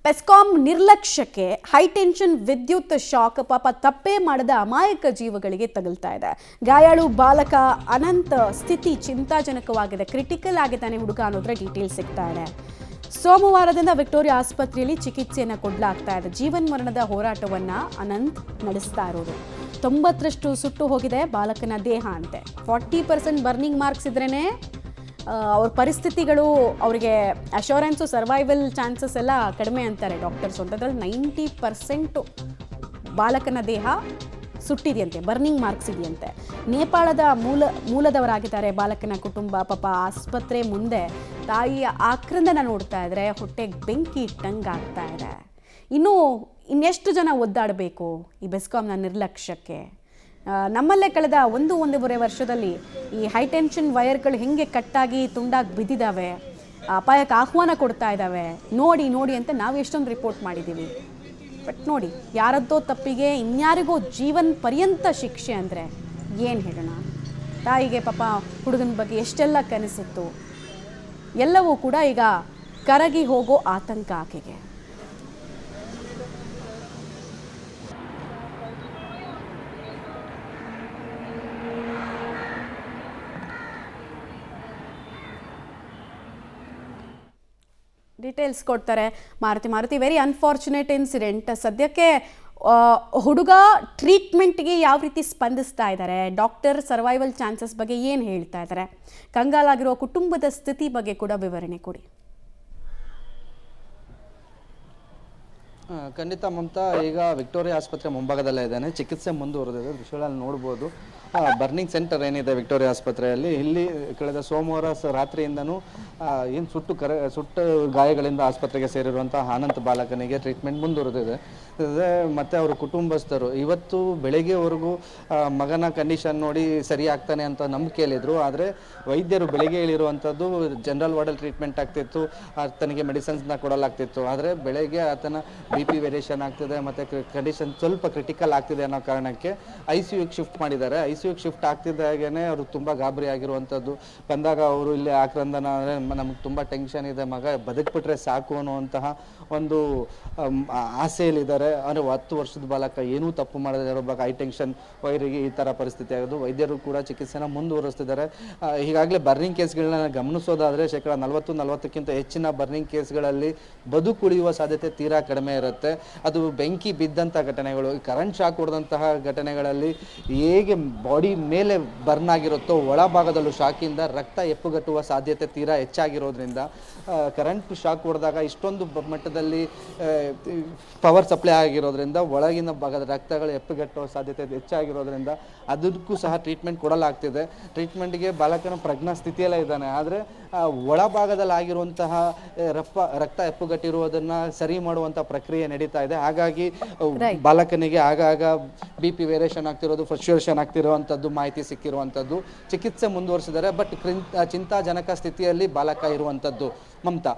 ಪೆಸ್ಕಾಂ ನಿರ್ಲಕ್ಷ್ಯಕ್ಕೆ high tension ವಿದ್ಯುತ್ shock ಪಾಪ ತಪ್ಪೇ ಮಾಡದ ಅಮಾಯಕ ಜೀವಗಳಿಗೆ ತಗುಲ್ತಾ ಇದೆ. ಗಾಯಾಳು ಬಾಲಕ ಅನಂತ್ ಸ್ಥಿತಿ ಚಿಂತಾಜನಕವಾಗಿದೆ. ಕ್ರಿಟಿಕಲ್ ಆಗಿದ್ದಾನೆ ಹುಡುಗ ಅನ್ನೋದ್ರ ಡೀಟೇಲ್ಸ್ ಸಿಗ್ತಾ ಇದೆ. ಸೋಮವಾರದಿಂದ ವಿಕ್ಟೋರಿಯಾ ಆಸ್ಪತ್ರೆಯಲ್ಲಿ ಚಿಕಿತ್ಸೆಯನ್ನು ಕೊಡಲಾಗ್ತಾ ಇದೆ. ಜೀವನ್ ಮರಣದ ಹೋರಾಟವನ್ನ ಅನಂತ್ ನಡೆಸ್ತಾ ಇರೋದು. 90ರಷ್ಟು ಸುಟ್ಟು ಹೋಗಿದೆ ಬಾಲಕನ ದೇಹ ಅಂತೆ. 40% ಬರ್ನಿಂಗ್ ಮಾರ್ಕ್ಸ್ ಇದ್ರೇನೆ ಅವ್ರ ಪರಿಸ್ಥಿತಿಗಳು, ಅವರಿಗೆ ಅಶ್ಯೂರೆನ್ಸು, ಸರ್ವೈವಲ್ ಚಾನ್ಸಸ್ ಎಲ್ಲ ಕಡಿಮೆ ಅಂತಾರೆ ಡಾಕ್ಟರ್ಸ್. ಅಂಥದ್ರಲ್ಲಿ 90% ಬಾಲಕನ ದೇಹ ಸುಟ್ಟಿದೆಯಂತೆ, ಬರ್ನಿಂಗ್ ಮಾರ್ಕ್ಸ್ ಇದೆಯಂತೆ. ನೇಪಾಳದ ಮೂಲದವರಾಗಿದ್ದಾರೆ ಬಾಲಕನ ಕುಟುಂಬ. ಪಾಪ ಆಸ್ಪತ್ರೆ ಮುಂದೆ ತಾಯಿಯ ಆಕ್ರಂದನ ನೋಡ್ತಾ ಇದ್ರೆ ಹೊಟ್ಟೆಗೆ ಬೆಂಕಿ ಇಟ್ಟಂಗೆ ಆಗ್ತಾ ಇದೆ. ಇನ್ನೆಷ್ಟು ಜನ ಒದ್ದಾಡಬೇಕು ಈ ಬೆಸ್ಕಾಂನ ನಿರ್ಲಕ್ಷ್ಯಕ್ಕೆ? ನಮ್ಮಲ್ಲೇ ಕಳೆದ ಒಂದೂವರೆ ವರ್ಷದಲ್ಲಿ ಈ ಹೈ ಟೆನ್ಷನ್ ವೈರ್ಗಳು ಹೆಂಗೆ ಕಟ್ಟಾಗಿ ತುಂಡಾಗಿ ಬಿದ್ದಿದ್ದಾವೆ, ಅಪಾಯಕ್ಕೆ ಆಹ್ವಾನ ಕೊಡ್ತಾ ಇದ್ದಾವೆ, ನೋಡಿ ಅಂತ ನಾವು ಎಷ್ಟೊಂದು ರಿಪೋರ್ಟ್ ಮಾಡಿದ್ದೀವಿ. ಬಟ್ ನೋಡಿ, ಯಾರದ್ದೋ ತಪ್ಪಿಗೆ ಇನ್ಯಾರಿಗೋ ಜೀವನ ಪರ್ಯಂತ ಶಿಕ್ಷೆ ಅಂದರೆ ಏನು ಹೇಳೋಣ? ತಾಯಿಗೆ ಪಾಪ ಹುಡುಗನ ಬಗ್ಗೆ ಎಷ್ಟೆಲ್ಲ ಕನಸಿತ್ತು, ಎಲ್ಲವೂ ಕೂಡ ಈಗ ಕರಗಿ ಹೋಗೋ ಆತಂಕ ಆಕೆಗೆ. ಡೀಟೇಲ್ಸ್ ಕೊಡ್ತಾರೆ ಮಾರುತಿ. Very unfortunate incident. ಸದ್ಯಕ್ಕೆ ಹುಡುಗ ಟ್ರೀಟ್ಮೆಂಟ್ಗೆ ಯಾವ ರೀತಿ ಸ್ಪಂದಿಸ್ತಾ ಇದ್ದಾರೆ, ಡಾಕ್ಟರ್ ಸರ್ವೈವಲ್ ಚಾನ್ಸಸ್ ಬಗ್ಗೆ ಏನು ಹೇಳ್ತಾ ಇದ್ದಾರೆ, ಕಂಗಾಲಾಗಿರೋ ಕುಟುಂಬದ ಸ್ಥಿತಿ ಬಗ್ಗೆ ಕೂಡ ವಿವರಣೆ ಕೊಡಿ. ಖಂಡಿತ ಮಮತಾ, ಈಗ ವಿಕ್ಟೋರಿಯಾ ಆಸ್ಪತ್ರೆ ಮುಂಭಾಗದಲ್ಲೇ ಇದ್ದಾನೆ. ಚಿಕಿತ್ಸೆ ಮುಂದುವರೆದಿದೆ. ದೃಶ್ಯಗಳಲ್ಲಿ ನೋಡ್ಬೋದು. ಬರ್ನಿಂಗ್ ಸೆಂಟರ್ ಏನಿದೆ ವಿಕ್ಟೋರಿಯಾ ಆಸ್ಪತ್ರೆಯಲ್ಲಿ, ಇಲ್ಲಿ ಕಳೆದ ಸೋಮವಾರ ರಾತ್ರಿಯಿಂದನೂ ಏನು ಸುಟ್ಟು ಗಾಯಗಳಿಂದ ಆಸ್ಪತ್ರೆಗೆ ಸೇರಿರುವಂತಹ ಅನಂತ್ ಬಾಲಕನಿಗೆ ಟ್ರೀಟ್ಮೆಂಟ್ ಮುಂದುವರೆದಿದೆ. ಮತ್ತು ಅವರ ಕುಟುಂಬಸ್ಥರು ಇವತ್ತು ಬೆಳಗ್ಗೆವರೆಗೂ ಮಗನ ಕಂಡೀಷನ್ ನೋಡಿ ಸರಿ ಆಗ್ತಾನೆ ಅಂತ ನಂಬಿಕೆಯಲ್ಲಿದ್ದರು. ಆದರೆ ವೈದ್ಯರು ಬೆಳಗ್ಗೆ ಹೇಳಿರುವಂಥದ್ದು ಜನರಲ್ ವಾರ್ಡಲ್ಲಿ ಟ್ರೀಟ್ಮೆಂಟ್ ಆಗ್ತಿತ್ತು, ಆತನಿಗೆ ಮೆಡಿಸಿನ್ಸ್ನ ಕೊಡಲಾಗ್ತಿತ್ತು. ಆದರೆ ಬೆಳಗ್ಗೆ ಆತನ BP ವೇರಿಯೇಷನ್ ಆಗ್ತಿದೆ ಮತ್ತು ಕಂಡೀಷನ್ ಸ್ವಲ್ಪ ಕ್ರಿಟಿಕಲ್ ಆಗ್ತಿದೆ ಅನ್ನೋ ಕಾರಣಕ್ಕೆ ICUಗೆ ಶಿಫ್ಟ್ ಮಾಡಿದ್ದಾರೆ. ICUಗೆ ಶಿಫ್ಟ್ ಆಗ್ತಿದ್ದಾಗೇ ಅವರು ತುಂಬ ಗಾಬರಿ ಆಗಿರುವಂಥದ್ದು. ಬಂದಾಗ ಅವರು ಇಲ್ಲಿ ಆಕ್ರಂದನ, ನಮ್ಗೆ ತುಂಬ ಟೆನ್ಷನ್ ಇದೆ, ಮಗ ಬದುಕ್ಬಿಟ್ರೆ ಸಾಕು ಅನ್ನುವಂತಹ ಒಂದು ಆಸೆಯಲ್ಲಿದ್ದಾರೆ. ಅಂದರೆ 10 ವರ್ಷದ ಬಾಲಕ ಏನೂ ತಪ್ಪು ಮಾಡದೇ ಒಬ್ಬ ಹೈ ಟೆನ್ಷನ್ ವೈರಿಗೆ ಈ ಥರ ಪರಿಸ್ಥಿತಿ ಆಗೋದು. ವೈದ್ಯರು ಕೂಡ ಚಿಕಿತ್ಸೆನ ಮುಂದುವರಿಸ್ತಿದ್ದಾರೆ. ಈಗಾಗಲೇ ಬರ್ನಿಂಗ್ ಕೇಸ್ಗಳನ್ನ ಗಮನಿಸೋದಾದರೆ 40% ಹೆಚ್ಚಿನ ಬರ್ನಿಂಗ್ ಕೇಸ್ಗಳಲ್ಲಿ ಬದುಕುಳಿಯುವ ಸಾಧ್ಯತೆ ತೀರಾ ಕಡಿಮೆ ಇರುತ್ತೆ. ಅದು ಬೆಂಕಿ ಬಿದ್ದಂಥ ಘಟನೆಗಳು, ಕರೆಂಟ್ ಶಾಕ್ ಹೊಡೆದಂತಹ ಘಟನೆಗಳಲ್ಲಿ ಹೇಗೆ ಬಾಡಿ ಮೇಲೆ ಬರ್ನ್ ಆಗಿರುತ್ತೋ ಒಳಭಾಗದಲ್ಲೂ ಶಾಕಿಂದ ರಕ್ತ ಎಪ್ಪುಗಟ್ಟುವ ಸಾಧ್ಯತೆ ತೀರಾ ಹೆಚ್ಚಾಗಿರೋದ್ರಿಂದ, ಕರೆಂಟ್ ಶಾಕ್ ಹೊಡೆದಾಗ ಇಷ್ಟೊಂದು ಮಟ್ಟದಲ್ಲಿ ಪವರ್ ಸಪ್ಲೈ ಆಗಿರೋದ್ರಿಂದ ಒಳಗಿನ ಭಾಗದ ರಕ್ತಗಳು ಎಪ್ಪುಗಟ್ಟುವ ಸಾಧ್ಯತೆ ಹೆಚ್ಚಾಗಿರೋದ್ರಿಂದ ಅದಕ್ಕೂ ಸಹ ಟ್ರೀಟ್ಮೆಂಟ್ ಕೊಡಲಾಗ್ತಿದೆ. ಟ್ರೀಟ್ಮೆಂಟ್ಗೆ ಬಾಲಕನ ಪ್ರಜ್ಞಾ ಸ್ಥಿತಿಯಲ್ಲೇ ಇದ್ದಾನೆ. ಆದರೆ ಒಳಭಾಗದಲ್ಲಿ ಆಗಿರುವಂತಹ ರಕ್ತ ಎಪ್ಪುಗಟ್ಟಿರುವುದನ್ನು ಸರಿ ಮಾಡುವಂಥ ಪ್ರಕ್ರಿಯೆ ನಡೀತಾ ಇದೆ. ಹಾಗಾಗಿ ಬಾಲಕನಿಗೆ ಆಗಾಗ BP ವೇರಿಯೇಷನ್ ಆಗ್ತಿರೋದು, ಫ್ರಸ್ಟ್ರೇಷನ್ ಆಗ್ತಿರುವಂಥದ್ದು ಮಾಹಿತಿ ಸಿಕ್ಕಿರುವಂಥದ್ದು. ಚಿಕಿತ್ಸೆ ಮುಂದುವರಿಸಿದ್ದಾರೆ. ಬಟ್ ಚಿಂತಾಜನಕ ಸ್ಥಿತಿಯಲ್ಲಿ ಬಾಲಕ ಇರುವಂಥದ್ದು. ಮಮತಾ.